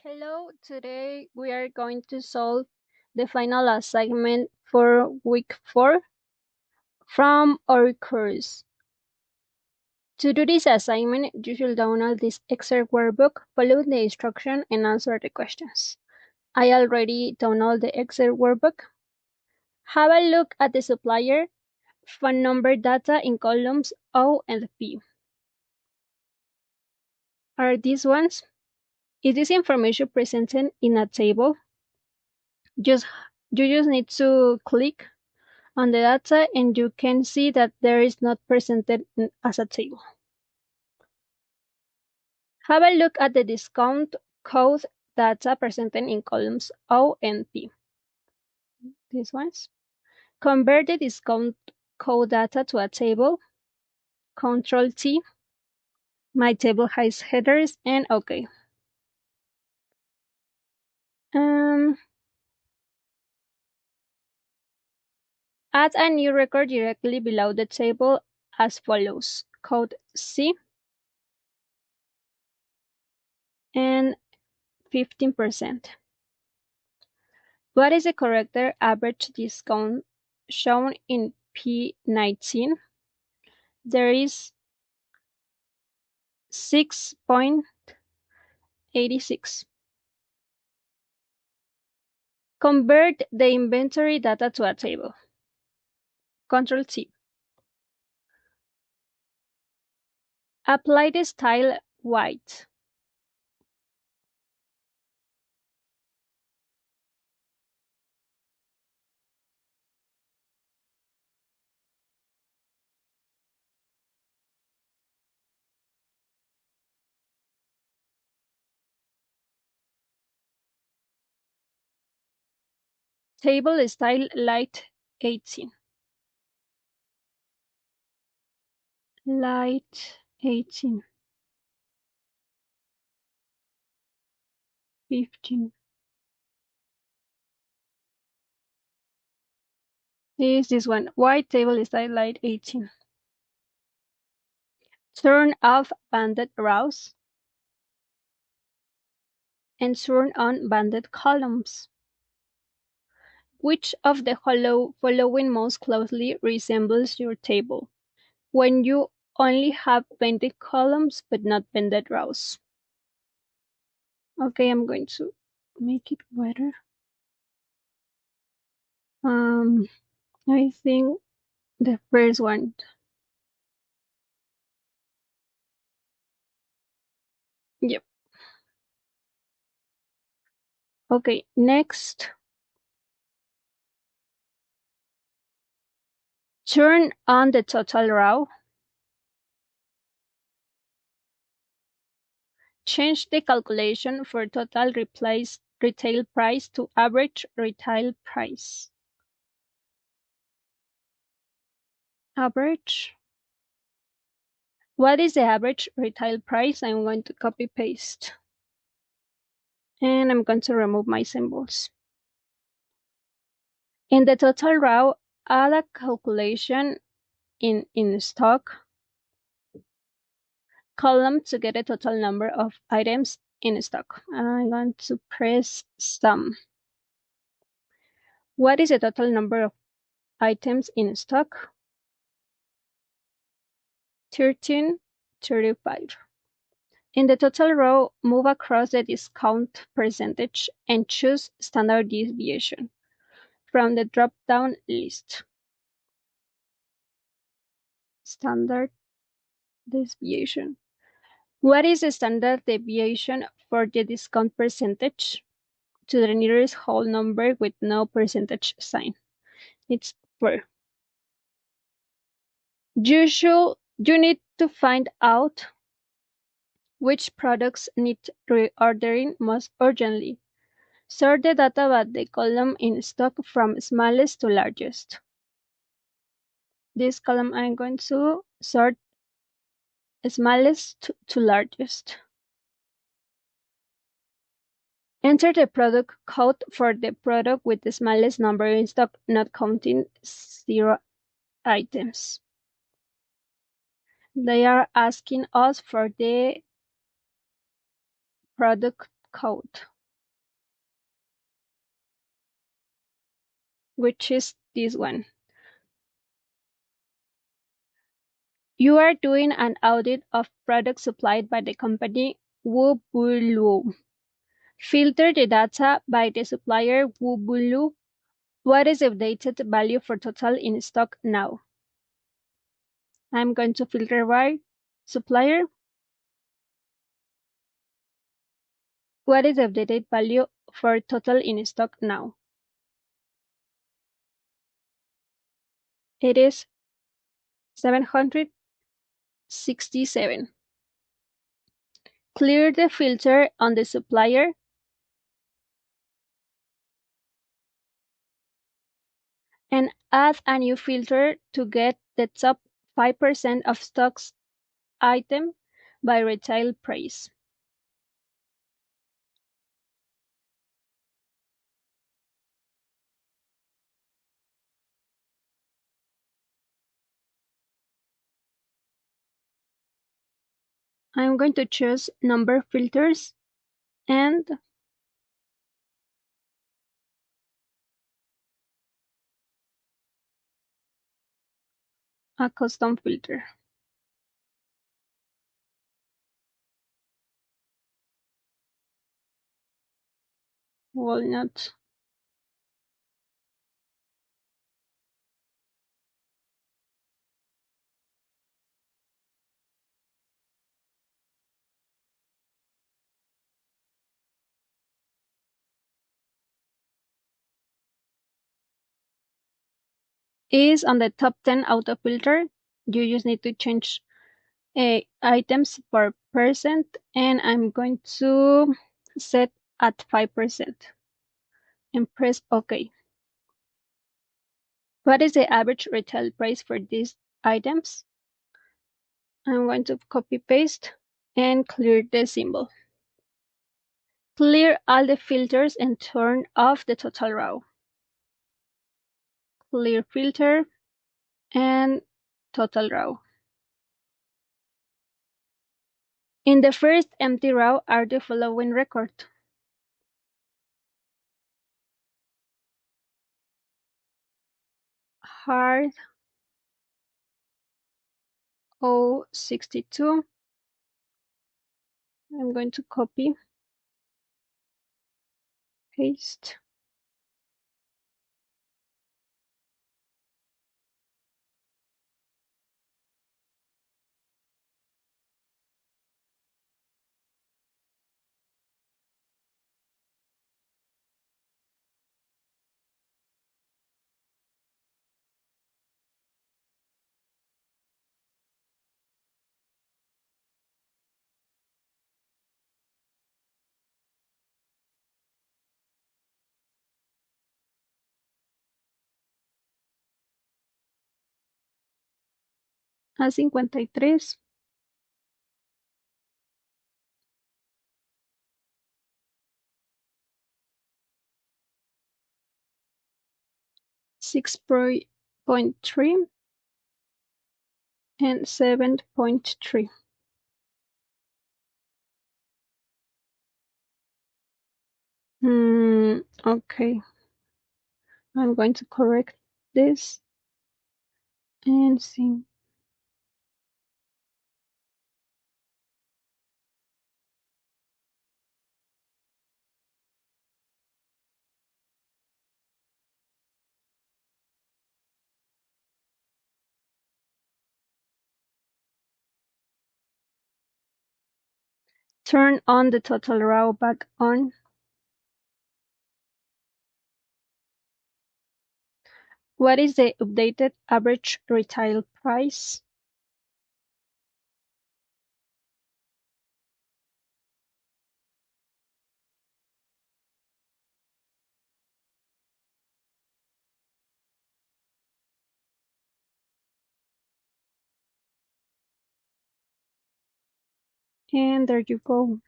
Hello, today we are going to solve the final assignment for week 4 from our course. To do this assignment, you should download this Excel workbook, follow the instruction, and answer the questions. I already downloaded the Excel workbook. Have a look at the supplier phone number data in columns O and P. Are these ones? Is this information presented in a table? You just need to click on the data and you can see that there is not presented as a table. Have a look at the discount code data presented in columns O and P. These ones. Convert the discount code data to a table. Control T. My table has headers and OK. Add a new record directly below the table as follows. Code C and 15%. What is the correct average discount shown in P19? There is 6.86. Convert the inventory data to a table. Control T. Apply the style white. Table style light 18. Light 18. 15. Is this one. White table style light 18. Turn off banded rows and turn on banded columns. Which of the following most closely resembles your table when you only have banded columns but not banded rows? Okay, I'm going to make it better. I think the first one. Yep. Okay, next. Turn on the total row. Change the calculation for total retail price to average retail price. Average. What is the average retail price? I'm going to copy paste. And I'm going to remove my symbols. In the total row, add a calculation in stock column to get a total number of items in stock. I'm going to press sum. What is the total number of items in stock? 1335. In the total row, move across the discount percentage and choose standard deviation from the drop-down list. Standard deviation. What is the standard deviation for the discount percentage to the nearest whole number with no percentage sign? It's 4. You need to find out which products need reordering most urgently. Sort the data by the column in stock from smallest to largest. This column I'm going to sort smallest to largest. Enter the product code for the product with the smallest number in stock, not counting 0 items. They are asking us for the product code. which is this one. You are doing an audit of products supplied by the company Wubulu. Filter the data by the supplier Wubulu. What is the updated value for total in stock now? I'm going to filter by supplier. What is the updated value for total in stock now? It is 767. Clear the filter on the supplier and add a new filter to get the top 5% of stocks item by retail price. I'm going to choose number filters and a custom filter. Walnut. Is on the top 10 auto filter. You just need to change items per percent, and I'm going to set at 5% and press OK. What is the average retail price for these items? I'm going to copy paste and clear the symbol. Clear all the filters and turn off the total row. Clear filter and total row. In the first empty row are the following records. Hard 062. I'm going to copy, paste. A 53. 6.3 and 7.3. Okay, I'm going to correct this and see. Turn on the total row back on. What is the updated average retail price? And there you go.